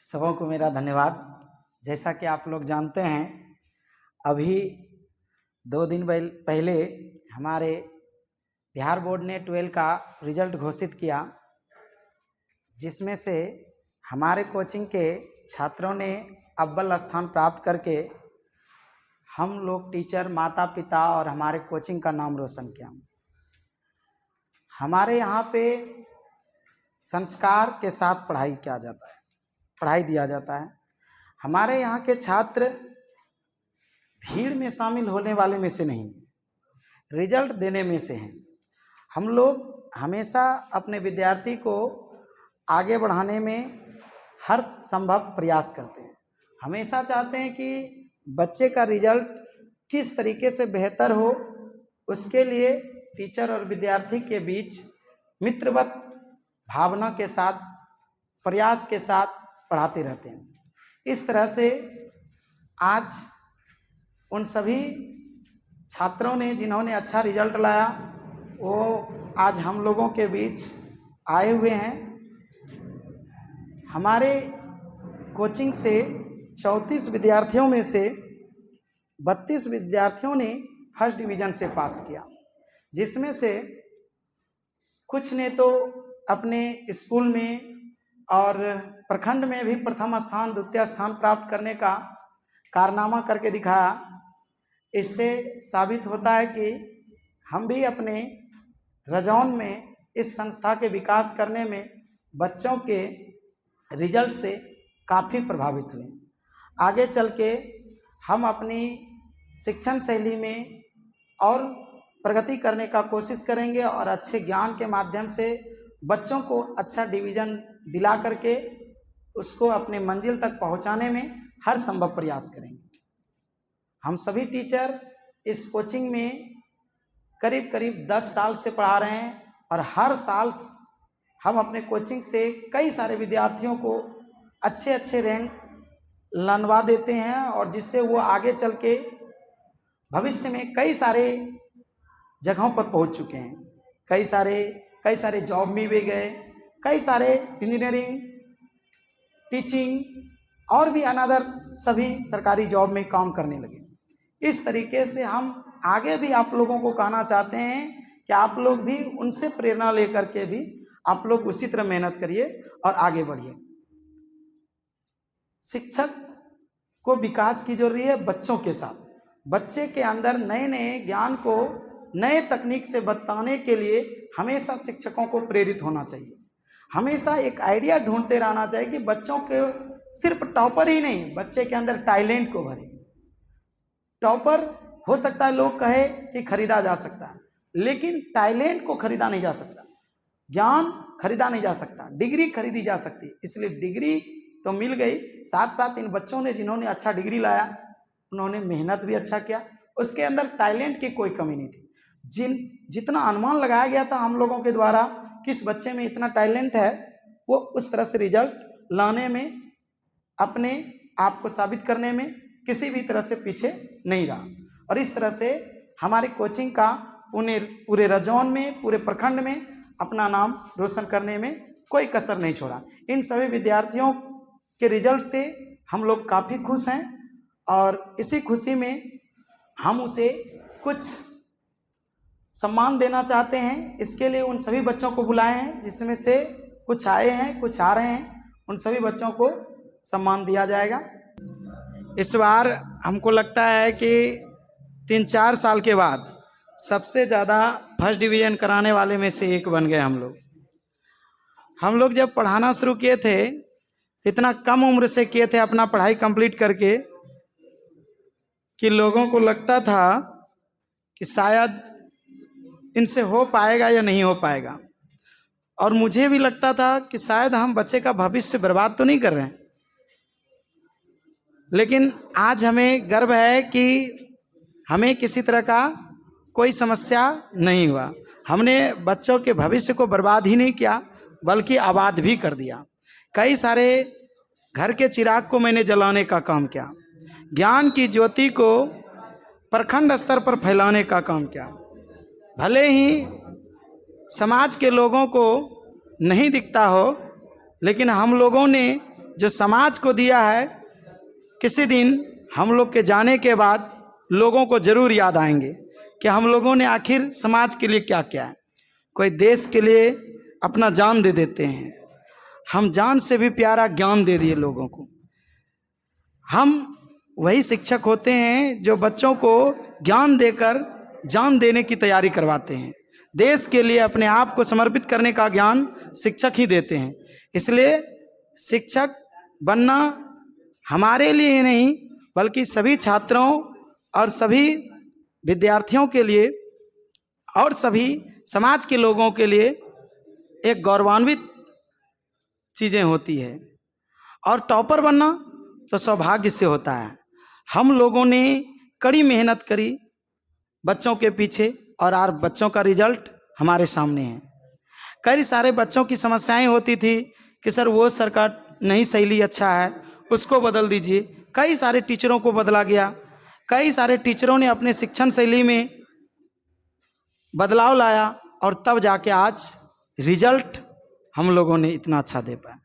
सबों को मेरा धन्यवाद। जैसा कि आप लोग जानते हैं, अभी 2 दिन पहले हमारे बिहार बोर्ड ने 12 का रिजल्ट घोषित किया, जिसमें से हमारे कोचिंग के छात्रों ने अव्वल स्थान प्राप्त करके हम लोग टीचर, माता पिता और हमारे कोचिंग का नाम रोशन किया। हमारे यहाँ पे संस्कार के साथ पढ़ाई किया जाता है, पढ़ाई दिया जाता है। हमारे यहाँ के छात्र भीड़ में शामिल होने वाले में से नहीं, रिजल्ट देने में से हैं। हम लोग हमेशा अपने विद्यार्थी को आगे बढ़ाने में हर संभव प्रयास करते हैं। हमेशा चाहते हैं कि बच्चे का रिजल्ट किस तरीके से बेहतर हो, उसके लिए टीचर और विद्यार्थी के बीच मित्रवत भावना के साथ, प्रयास के साथ पढ़ाते रहते हैं। इस तरह से आज उन सभी छात्रों ने जिन्होंने अच्छा रिजल्ट लाया, वो आज हम लोगों के बीच आए हुए हैं। हमारे कोचिंग से 34 विद्यार्थियों में से 32 विद्यार्थियों ने फर्स्ट डिवीज़न से पास किया, जिसमें से कुछ ने तो अपने स्कूल में और प्रखंड में भी प्रथम स्थान, द्वितीय स्थान प्राप्त करने का कारनामा करके दिखाया। इससे साबित होता है कि हम भी अपने रजौन में इस संस्था के विकास करने में बच्चों के रिजल्ट से काफ़ी प्रभावित हुए। आगे चल के हम अपनी शिक्षण शैली में और प्रगति करने का कोशिश करेंगे और अच्छे ज्ञान के माध्यम से बच्चों को अच्छा डिवीज़न दिला करके उसको अपने मंजिल तक पहुंचाने में हर संभव प्रयास करेंगे। हम सभी टीचर इस कोचिंग में करीब करीब 10 साल से पढ़ा रहे हैं और हर साल हम अपने कोचिंग से कई सारे विद्यार्थियों को अच्छे अच्छे रैंक लनवा देते हैं, और जिससे वो आगे चल के भविष्य में कई सारे जगहों पर पहुंच चुके हैं। कई सारे जॉब में भी गए, कई सारे इंजीनियरिंग, टीचिंग और भी अनदर सभी सरकारी जॉब में काम करने लगे। इस तरीके से हम आगे भी आप लोगों को कहना चाहते हैं कि आप लोग भी उनसे प्रेरणा लेकर के भी आप लोग उसी तरह मेहनत करिए और आगे बढ़िए। शिक्षक को विकास की जरूरी है बच्चों के साथ। बच्चे के अंदर नए नए ज्ञान को नए तकनीक से बताने के लिए हमेशा शिक्षकों को प्रेरित होना चाहिए। हमेशा एक आइडिया ढूंढते रहना चाहिए कि बच्चों के सिर्फ टॉपर ही नहीं, बच्चे के अंदर टैलेंट को भरे। टॉपर हो सकता है लोग कहे कि खरीदा जा सकता है, लेकिन टैलेंट को खरीदा नहीं जा सकता, ज्ञान खरीदा नहीं जा सकता, डिग्री खरीदी जा सकती। इसलिए डिग्री तो मिल गई, साथ साथ इन बच्चों ने जिन्होंने अच्छा डिग्री लाया उन्होंने मेहनत भी अच्छा किया, उसके अंदर टैलेंट की कोई कमी नहीं थी। जितना अनुमान लगाया गया था हम लोगों के द्वारा किस बच्चे में इतना टैलेंट है, वो उस तरह से रिजल्ट लाने में, अपने आप को साबित करने में किसी भी तरह से पीछे नहीं रहा। और इस तरह से हमारे कोचिंग का पूरे रजौन में, पूरे प्रखंड में अपना नाम रोशन करने में कोई कसर नहीं छोड़ा। इन सभी विद्यार्थियों के रिजल्ट से हम लोग काफ़ी खुश हैं और इसी खुशी में हम उसे कुछ सम्मान देना चाहते हैं। इसके लिए उन सभी बच्चों को बुलाए हैं, जिसमें से कुछ आए हैं, कुछ आ रहे हैं। उन सभी बच्चों को सम्मान दिया जाएगा। इस बार हमको लगता है कि 3-4 साल के बाद सबसे ज़्यादा फर्स्ट डिवीज़न कराने वाले में से एक बन गए हम लोग जब पढ़ाना शुरू किए थे, इतना कम उम्र से किए थे अपना पढ़ाई कंप्लीट करके, कि लोगों को लगता था कि शायद इनसे हो पाएगा या नहीं हो पाएगा। और मुझे भी लगता था कि शायद हम बच्चे का भविष्य बर्बाद तो नहीं कर रहे हैं। लेकिन आज हमें गर्व है कि हमें किसी तरह का कोई समस्या नहीं हुआ। हमने बच्चों के भविष्य को बर्बाद ही नहीं किया, बल्कि आबाद भी कर दिया। कई सारे घर के चिराग को मैंने जलाने का काम किया, ज्ञान की ज्योति को प्रखंड स्तर पर फैलाने का काम किया। भले ही समाज के लोगों को नहीं दिखता हो, लेकिन हम लोगों ने जो समाज को दिया है, किसी दिन हम लोग के जाने के बाद लोगों को जरूर याद आएंगे कि हम लोगों ने आखिर समाज के लिए क्या किया है। कोई देश के लिए अपना जान दे देते हैं, हम जान से भी प्यारा ज्ञान दे दिए लोगों को। हम वही शिक्षक होते हैं जो बच्चों को ज्ञान देकर जान देने की तैयारी करवाते हैं। देश के लिए अपने आप को समर्पित करने का ज्ञान शिक्षक ही देते हैं। इसलिए शिक्षक बनना हमारे लिए ही नहीं बल्कि सभी छात्रों और सभी विद्यार्थियों के लिए और सभी समाज के लोगों के लिए एक गौरवान्वित चीज़ें होती है। और टॉपर बनना तो सौभाग्य से होता है। हम लोगों ने कड़ी मेहनत करी बच्चों के पीछे और आज बच्चों का रिजल्ट हमारे सामने है। कई सारे बच्चों की समस्याएं होती थी कि सर वो सर का नहीं शैली अच्छा है, उसको बदल दीजिए। कई सारे टीचरों को बदला गया, कई सारे टीचरों ने अपने शिक्षण शैली में बदलाव लाया और तब जाके आज रिजल्ट हम लोगों ने इतना अच्छा दे पाया।